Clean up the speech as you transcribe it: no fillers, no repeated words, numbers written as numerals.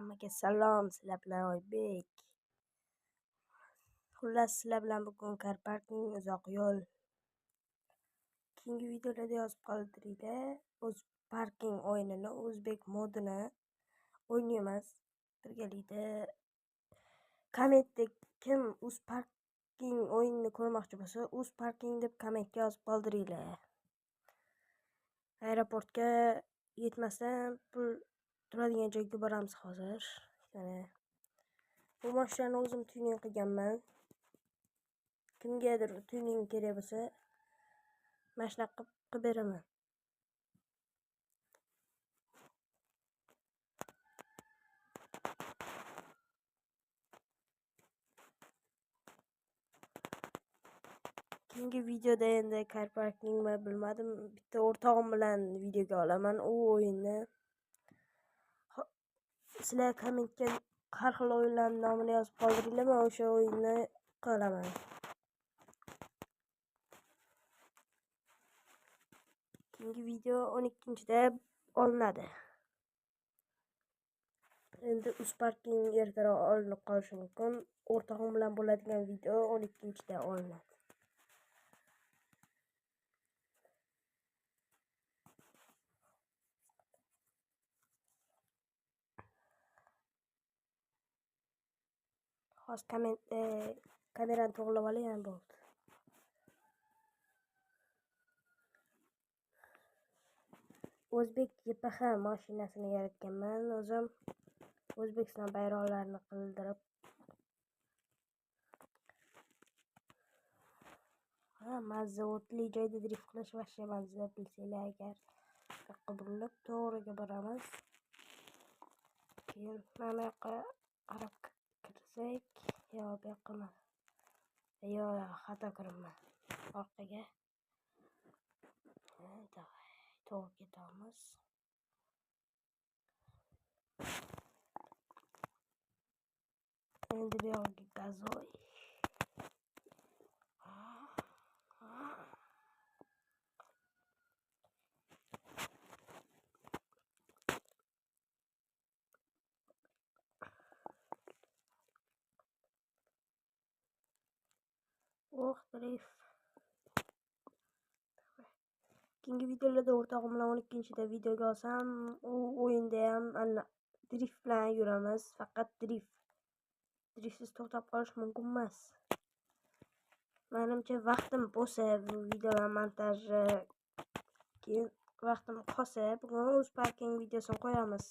Hammaga salom, sizlar bilan Oybek. Xullas, sizlar bilan bugun car parking uzoq yo'l. Keyingi videolarda yozib qoldiringlar. O'z parking o'yinini, o'zbek modini o'ynaymiz. Birgalikda kommentda kim o'z parking o'yinini ko'rmoqchi bo'lsa, o'z parking deb kommentga yozib qoldiringlar. Aeroportga yetmasdan pul turadigan joyga boramiz hozir. Bu mashinani o'zim tuning qilganman. Kimgadir tuning kerak bo'lsa, mana shunaqa qilib beraman. Keyingi videoda endi car parking bilmadim, bitta o'rtog'im bilan videoga olaman u o'yinni. Sizlar kommentga har xil o'yinlarning nomini yozib qoldiringlar, men o'sha o'yinni qilaman. Keyingi video 12-da olinadi. Endi uz parking ertaroq olinib qolishi mumkin. O'rtog'im bilan bo'ladigan video 12-da olinadi. Hozir kamerani to'g'rilab olay ham bo'ldi. O'zbek YPX mashinasini yaratganman o'zim. O'zbekiston bayroqlarini qildirib. Mazza o'tli joyda drift qilish vashya mazza, bilsanglar agar. Yoqqa burilib to'g'riga boramiz. Keyin mana yoqqa qarab kirsak, yo bu yoqqami? Yo, xato kiribman. Orqaga. To'g'ri ketamiz. Endi bu yoqqa gazoy. Drift. Keyingi videolarda o'rtog'im bilan 12-da videoga olsam, u o'yinda ham drift bilan yuramiz, faqat drift. Driftsiz to'xtab qolish mumkin emas. Menimcha vaqtim bo'lsa, bu videolar montaji keyin vaqtim qolsa, bugun o'z parking videosini qo'yamiz.